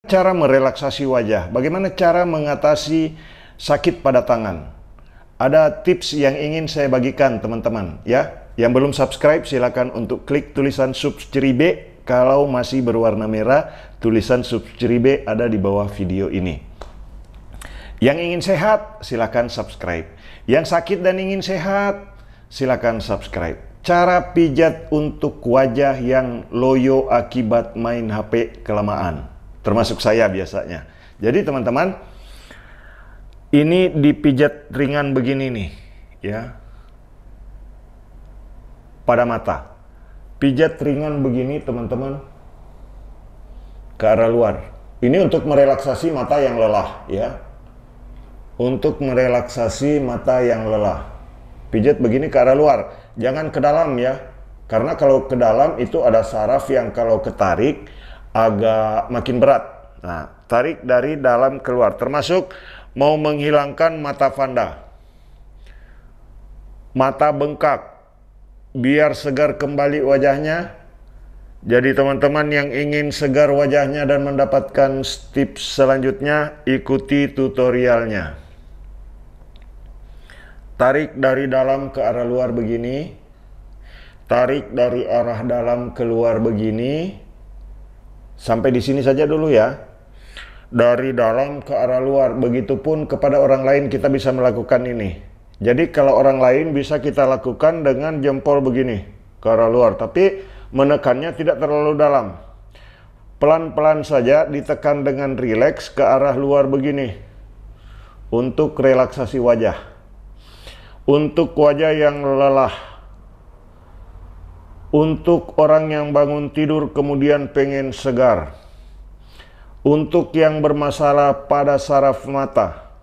Cara merelaksasi wajah, bagaimana cara mengatasi sakit pada tangan. Ada tips yang ingin saya bagikan teman-teman ya. Yang belum subscribe silakan untuk klik tulisan subscribe. Kalau masih berwarna merah, tulisan subscribe ada di bawah video ini. Yang ingin sehat silakan subscribe. Yang sakit dan ingin sehat silakan subscribe. Cara pijat untuk wajah yang loyo akibat main HP kelamaan, termasuk saya biasanya. Jadi teman-teman, ini dipijat ringan begini nih ya, pada mata. Pijat ringan begini teman-teman, ke arah luar. Ini untuk merelaksasi mata yang lelah ya. Untuk merelaksasi mata yang lelah, pijat begini ke arah luar, jangan ke dalam ya. Karena kalau ke dalam itu ada saraf yang kalau ketarik agak makin berat. Nah, tarik dari dalam keluar, termasuk mau menghilangkan mata vanda, mata bengkak, biar segar kembali wajahnya. Jadi teman-teman yang ingin segar wajahnya dan mendapatkan tips selanjutnya, ikuti tutorialnya. Tarik dari dalam ke arah luar begini, tarik dari arah dalam keluar begini. Sampai di sini saja dulu ya. Dari dalam ke arah luar. Begitupun kepada orang lain kita bisa melakukan ini. Jadi kalau orang lain bisa kita lakukan dengan jempol begini ke arah luar, tapi menekannya tidak terlalu dalam. Pelan-pelan saja ditekan dengan rileks ke arah luar begini. Untuk relaksasi wajah. Untuk wajah yang lelah. Untuk orang yang bangun tidur kemudian pengen segar. Untuk yang bermasalah pada saraf mata,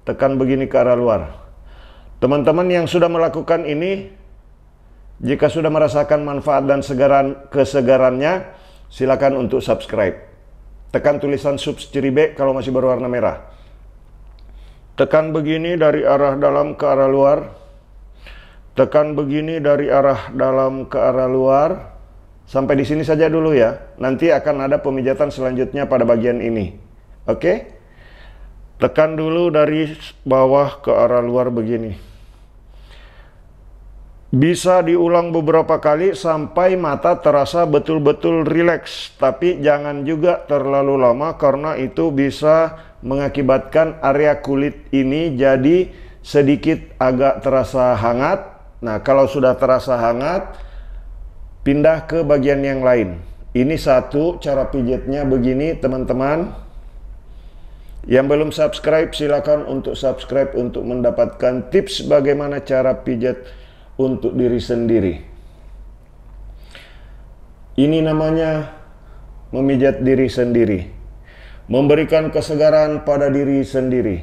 tekan begini ke arah luar. Teman-teman yang sudah melakukan ini, jika sudah merasakan manfaat dan kesegarannya, silakan untuk subscribe. Tekan tulisan subscribe kalau masih berwarna merah. Tekan begini dari arah dalam ke arah luar. Tekan begini dari arah dalam ke arah luar. Sampai di sini saja dulu ya. Nanti akan ada pemijatan selanjutnya pada bagian ini. Oke? Tekan dulu dari bawah ke arah luar begini. Bisa diulang beberapa kali sampai mata terasa betul-betul rileks. Tapi jangan juga terlalu lama karena itu bisa mengakibatkan area kulit ini jadi sedikit agak terasa hangat. Nah, kalau sudah terasa hangat, pindah ke bagian yang lain. Ini satu cara pijatnya begini teman-teman. Yang belum subscribe silakan untuk subscribe untuk mendapatkan tips bagaimana cara pijat untuk diri sendiri. Ini namanya memijat diri sendiri. Memberikan kesegaran pada diri sendiri.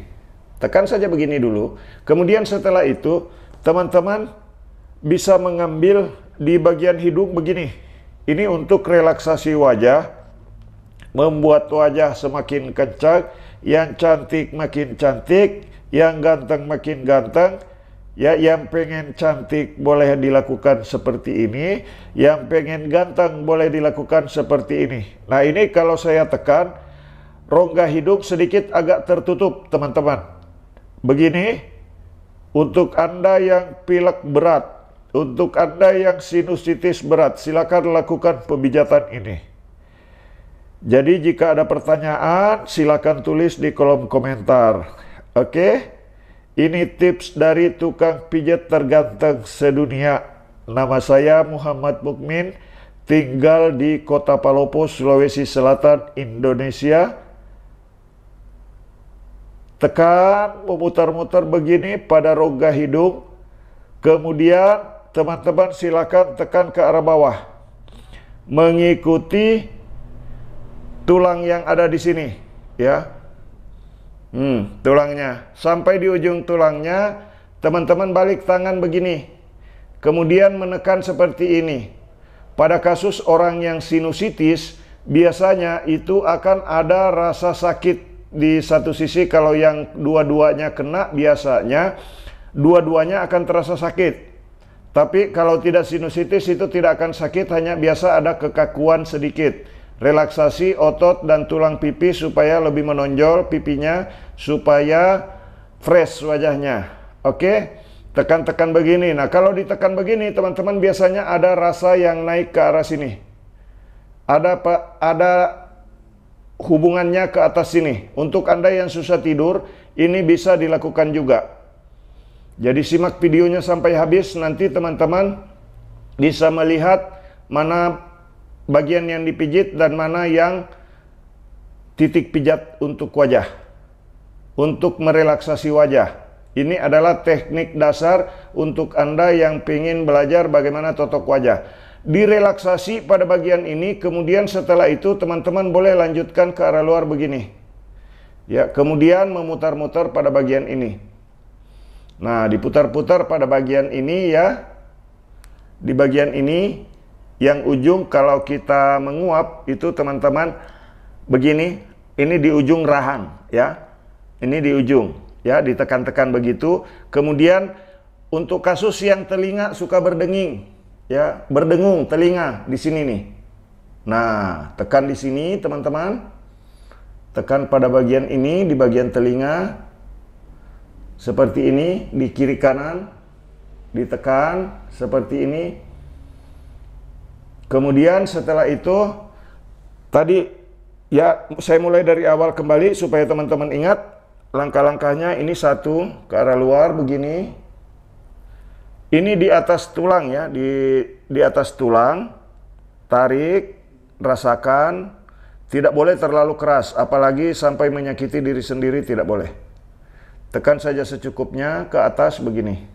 Tekan saja begini dulu. Kemudian setelah itu teman-teman bisa mengambil di bagian hidung begini. Ini untuk relaksasi wajah, membuat wajah semakin kencang, yang cantik makin cantik, yang ganteng makin ganteng. Ya, yang pengen cantik boleh dilakukan seperti ini, yang pengen ganteng boleh dilakukan seperti ini. Nah, ini kalau saya tekan, rongga hidung sedikit agak tertutup teman-teman. Begini, untuk Anda yang pilek berat, untuk Anda yang sinusitis berat, silakan lakukan pemijatan ini. Jadi jika ada pertanyaan, silakan tulis di kolom komentar. Oke? Ini tips dari tukang pijat terganteng sedunia. Nama saya Muhammad Mukmin, tinggal di Kota Palopo, Sulawesi Selatan, Indonesia. Tekan, memutar-mutar begini pada rongga hidung. Kemudian teman-teman silakan tekan ke arah bawah. Mengikuti tulang yang ada di sini, ya. Tulangnya. Sampai di ujung tulangnya, teman-teman balik tangan begini. Kemudian menekan seperti ini. Pada kasus orang yang sinusitis, biasanya itu akan ada rasa sakit di satu sisi. Kalau yang dua-duanya kena, biasanya dua-duanya akan terasa sakit. Tapi kalau tidak sinusitis itu tidak akan sakit, hanya biasa ada kekakuan sedikit. relaksasi otot dan tulang pipi supaya lebih menonjol pipinya, supaya fresh wajahnya. Oke, tekan-tekan begini. Nah, kalau ditekan begini, teman-teman biasanya ada rasa yang naik ke arah sini. Ada hubungannya ke atas sini. Untuk Anda yang susah tidur, ini bisa dilakukan juga. Jadi simak videonya sampai habis, nanti teman-teman bisa melihat mana bagian yang dipijit dan mana yang titik pijat untuk wajah, untuk merelaksasi wajah. Ini adalah teknik dasar untuk Anda yang ingin belajar bagaimana totok wajah. Direlaksasi pada bagian ini, kemudian setelah itu teman-teman boleh lanjutkan ke arah luar begini. Ya, kemudian memutar-mutar pada bagian ini. Nah, diputar-putar pada bagian ini ya. Di bagian ini yang ujung kalau kita menguap itu teman-teman begini, ini di ujung rahang ya. Ini di ujung ya, ditekan-tekan begitu. Kemudian untuk kasus yang telinga suka berdenging ya, berdengung telinga di sini nih. Nah, tekan di sini teman-teman. Tekan pada bagian ini di bagian telinga. Seperti ini di kiri kanan. Ditekan seperti ini. Kemudian setelah itu tadi ya, saya mulai dari awal kembali supaya teman-teman ingat langkah-langkahnya. Ini satu ke arah luar begini. Ini di atas tulang ya, di atas tulang. Tarik, rasakan. Tidak boleh terlalu keras, apalagi sampai menyakiti diri sendiri, tidak boleh. Tekan saja secukupnya ke atas begini.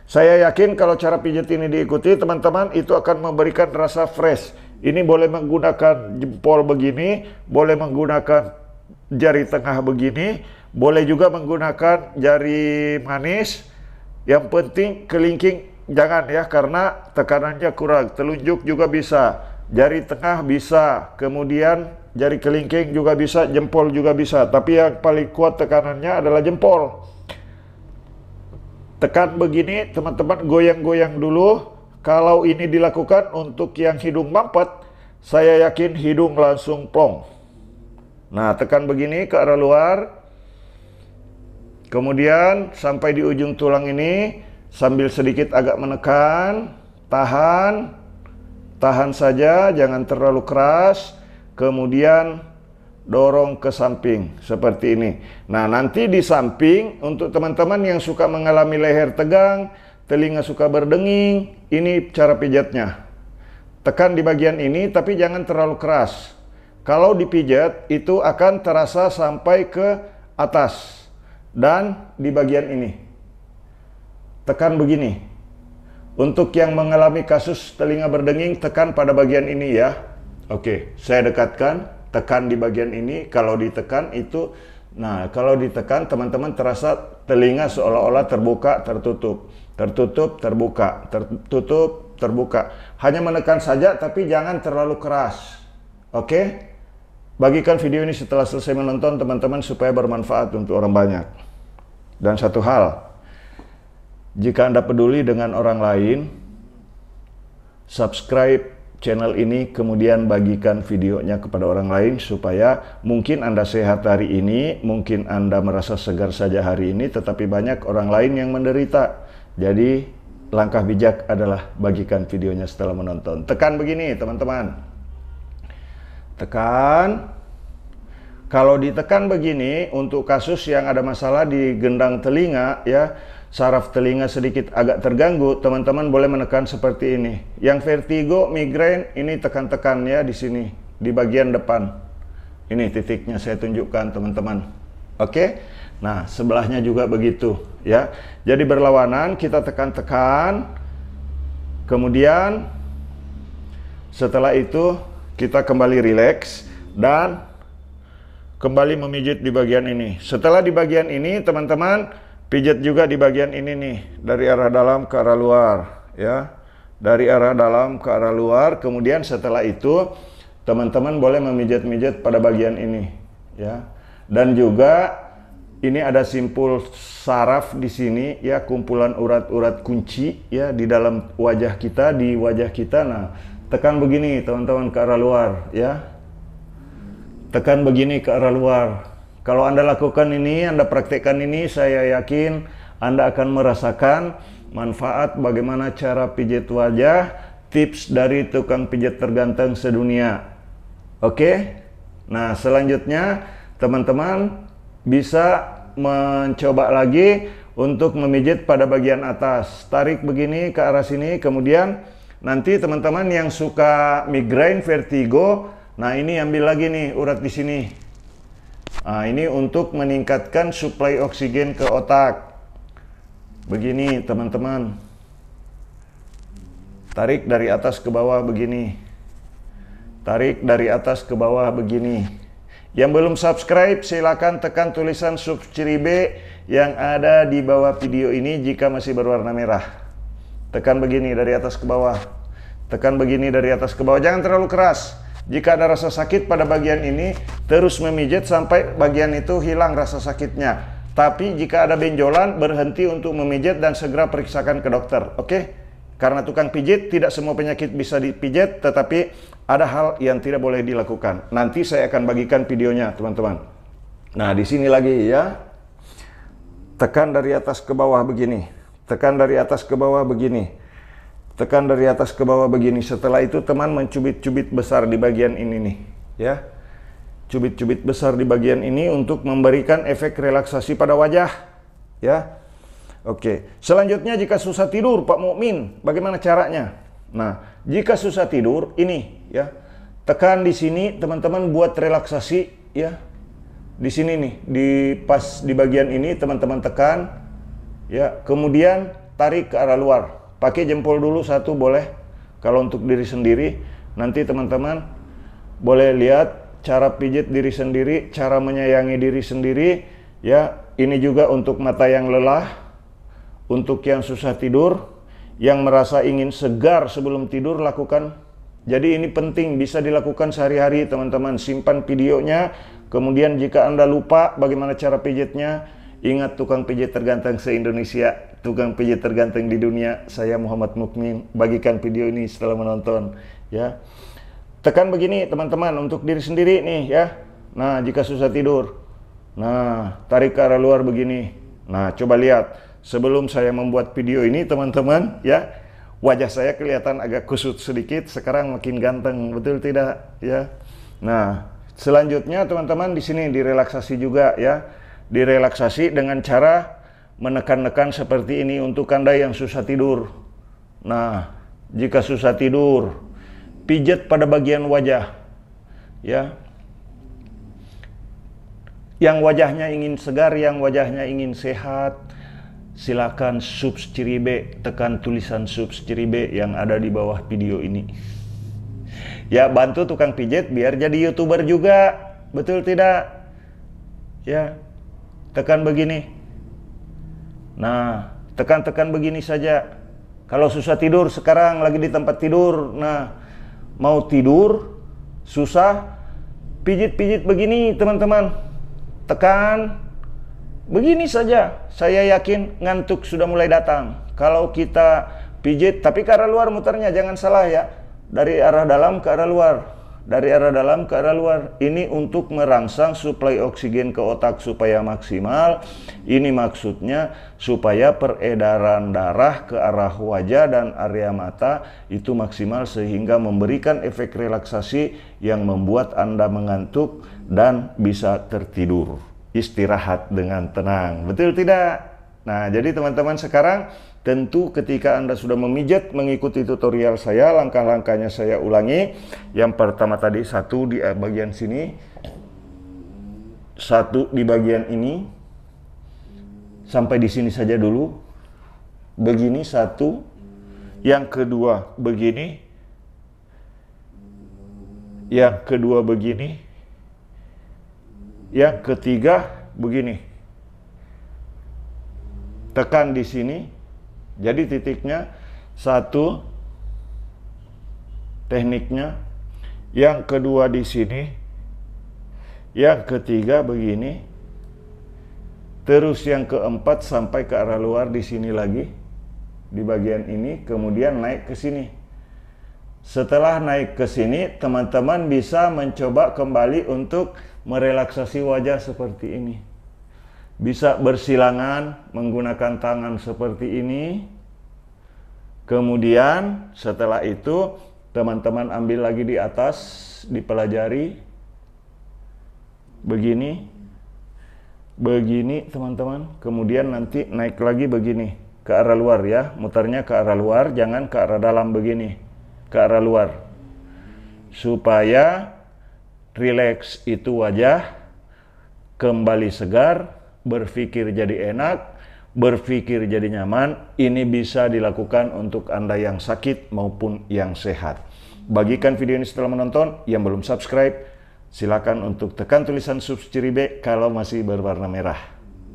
Saya yakin kalau cara pijat ini diikuti teman-teman, itu akan memberikan rasa fresh. Ini boleh menggunakan jempol begini, boleh menggunakan jari tengah begini, boleh juga menggunakan jari manis. Yang penting kelingking jangan ya, karena tekanannya kurang. Telunjuk juga bisa, jari tengah bisa, kemudian jari kelingking juga bisa, jempol juga bisa. Tapi yang paling kuat tekanannya adalah jempol. Tekan begini teman-teman, goyang-goyang dulu. Kalau ini dilakukan untuk yang hidung mampet, saya yakin hidung langsung plong. Nah, tekan begini ke arah luar. Kemudian sampai di ujung tulang ini, sambil sedikit agak menekan. Tahan saja, jangan terlalu keras. Kemudian dorong ke samping seperti ini. Nah, nanti di samping untuk teman-teman yang suka mengalami leher tegang, telinga suka berdenging, ini cara pijatnya. Tekan di bagian ini tapi jangan terlalu keras. Kalau dipijat itu akan terasa sampai ke atas dan di bagian ini. Tekan begini. Untuk yang mengalami kasus telinga berdenging, tekan pada bagian ini ya. Oke, saya dekatkan. Tekan di bagian ini. Kalau ditekan itu, nah kalau ditekan teman-teman terasa telinga seolah-olah terbuka, tertutup, tertutup, terbuka, tertutup, terbuka. Hanya menekan saja tapi jangan terlalu keras. Oke? Bagikan video ini setelah selesai menonton teman-teman supaya bermanfaat untuk orang banyak. Dan satu hal, jika Anda peduli dengan orang lain, subscribe channel ini, kemudian bagikan videonya kepada orang lain supaya mungkin Anda sehat hari ini, mungkin Anda merasa segar saja hari ini, tetapi banyak orang lain yang menderita. Jadi langkah bijak adalah bagikan videonya setelah menonton. Tekan begini teman-teman. Tekan. Kalau ditekan begini untuk kasus yang ada masalah di gendang telinga ya, saraf telinga sedikit agak terganggu, teman-teman boleh menekan seperti ini. Yang vertigo, migrain, ini tekan-tekan ya di sini, di bagian depan. Ini titiknya saya tunjukkan teman-teman. Oke? Nah, sebelahnya juga begitu ya. Jadi berlawanan, kita tekan-tekan. Kemudian setelah itu kita kembali rileks dan kembali memijit di bagian ini. Setelah di bagian ini, teman-teman pijat juga di bagian ini nih, dari arah dalam ke arah luar ya. Dari arah dalam ke arah luar. Kemudian setelah itu teman-teman boleh memijat-mijat pada bagian ini ya. Dan juga ini ada simpul saraf di sini ya, kumpulan urat-urat kunci ya di dalam wajah kita, di wajah kita. Nah, tekan begini teman-teman ke arah luar ya. Tekan begini ke arah luar. Kalau Anda lakukan ini, Anda praktekkan ini, saya yakin Anda akan merasakan manfaat bagaimana cara pijit wajah, tips dari tukang pijat terganteng sedunia. Oke? Nah, selanjutnya teman-teman bisa mencoba lagi untuk memijit pada bagian atas. Tarik begini ke arah sini, kemudian nanti teman-teman yang suka migrain, vertigo, nah ini ambil lagi nih urat di sini. Nah, ini untuk meningkatkan suplai oksigen ke otak. Begini teman-teman. Tarik dari atas ke bawah begini. Tarik dari atas ke bawah begini. Yang belum subscribe silakan tekan tulisan subscribe yang ada di bawah video ini jika masih berwarna merah. Tekan begini dari atas ke bawah. Tekan begini dari atas ke bawah. Jangan terlalu keras. Jika ada rasa sakit pada bagian ini, terus memijit sampai bagian itu hilang rasa sakitnya. Tapi jika ada benjolan, berhenti untuk memijit dan segera periksakan ke dokter. Oke? Karena tukang pijit, tidak semua penyakit bisa dipijit, tetapi ada hal yang tidak boleh dilakukan. Nanti saya akan bagikan videonya, teman-teman. Nah, di sini lagi ya. Tekan dari atas ke bawah begini. Tekan dari atas ke bawah begini. Tekan dari atas ke bawah begini. Setelah itu teman mencubit-cubit besar di bagian ini nih, ya. Cubit-cubit besar di bagian ini untuk memberikan efek relaksasi pada wajah, ya. Oke. Selanjutnya jika susah tidur, Pak Mukmin, bagaimana caranya? Nah, jika susah tidur ini, ya. Tekan di sini, teman-teman buat relaksasi, ya. Di sini nih, pas di bagian ini teman-teman tekan, ya. Kemudian tarik ke arah luar. Pakai jempol dulu satu boleh. Kalau untuk diri sendiri, nanti teman-teman boleh lihat cara pijit diri sendiri, cara menyayangi diri sendiri. Ya, ini juga untuk mata yang lelah, untuk yang susah tidur, yang merasa ingin segar sebelum tidur lakukan. Jadi ini penting, bisa dilakukan sehari-hari teman-teman. Simpan videonya. Kemudian jika Anda lupa bagaimana cara pijitnya, ingat tukang pijit terganteng se-Indonesia, tukang pijit terganteng di dunia. Saya Muhammad Mukmin, bagikan video ini setelah menonton, ya. Tekan begini teman-teman untuk diri sendiri nih, ya. Nah, jika susah tidur. Nah, tarik ke arah luar begini. Nah, coba lihat. Sebelum saya membuat video ini teman-teman, ya, wajah saya kelihatan agak kusut sedikit, sekarang makin ganteng, betul tidak, ya. Nah, selanjutnya teman-teman di sini direlaksasi juga, ya. Direlaksasi dengan cara menekan-nekan seperti ini untuk Anda yang susah tidur. Nah, jika susah tidur, pijat pada bagian wajah, ya. Yang wajahnya ingin segar, yang wajahnya ingin sehat, silakan subscribe, tekan tulisan subscribe yang ada di bawah video ini. Ya, bantu tukang pijat biar jadi YouTuber juga, betul tidak? Ya, tekan begini. Nah, tekan-tekan begini saja. Kalau susah tidur, sekarang lagi di tempat tidur. Nah, mau tidur, susah, pijit-pijit begini teman-teman. Tekan, begini saja. Saya yakin ngantuk sudah mulai datang. Kalau kita pijit, tapi ke arah luar muternya, jangan salah ya. Dari arah dalam ke arah luar. Dari arah dalam ke arah luar. Ini untuk merangsang suplai oksigen ke otak supaya maksimal. Ini maksudnya supaya peredaran darah ke arah wajah dan area mata itu maksimal sehingga memberikan efek relaksasi yang membuat Anda mengantuk dan bisa tertidur. Istirahat dengan tenang. Betul tidak? Nah, jadi teman-teman sekarang tentu ketika Anda sudah memijat mengikuti tutorial saya, langkah-langkahnya saya ulangi. Yang pertama tadi satu di bagian sini, satu di bagian ini, sampai di sini saja dulu. Begini satu, yang kedua begini, yang kedua begini, yang ketiga begini. Tekan di sini. Jadi titiknya satu, tekniknya. Yang kedua di sini. Yang ketiga begini. Terus yang keempat sampai ke arah luar di sini lagi. Di bagian ini, kemudian naik ke sini. Setelah naik ke sini, teman-teman bisa mencoba kembali untuk merelaksasi wajah seperti ini. Bisa bersilangan menggunakan tangan seperti ini. Kemudian setelah itu teman-teman ambil lagi di atas, dipelajari. Begini. Begini teman-teman. Kemudian nanti naik lagi begini. Ke arah luar ya. Mutarnya ke arah luar, jangan ke arah dalam begini. Ke arah luar. Supaya rileks itu wajah, kembali segar, berpikir jadi enak, berpikir jadi nyaman. Ini bisa dilakukan untuk Anda yang sakit maupun yang sehat. Bagikan video ini setelah menonton. Yang belum subscribe, silakan untuk tekan tulisan subscribe kalau masih berwarna merah.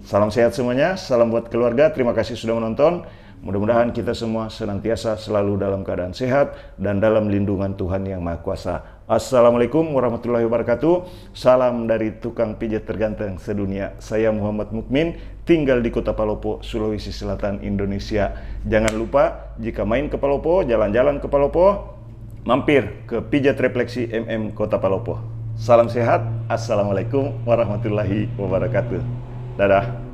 Salam sehat semuanya, salam buat keluarga. Terima kasih sudah menonton. Mudah-mudahan kita semua senantiasa selalu dalam keadaan sehat dan dalam lindungan Tuhan Yang Maha Kuasa. Assalamualaikum warahmatullahi wabarakatuh. Salam dari tukang pijat terganteng sedunia. Saya Muhammad Mukmin, tinggal di Kota Palopo, Sulawesi Selatan, Indonesia. Jangan lupa, jika main ke Palopo, jalan-jalan ke Palopo, mampir ke Pijat Refleksi MM Kota Palopo. Salam sehat. Assalamualaikum warahmatullahi wabarakatuh. Dadah.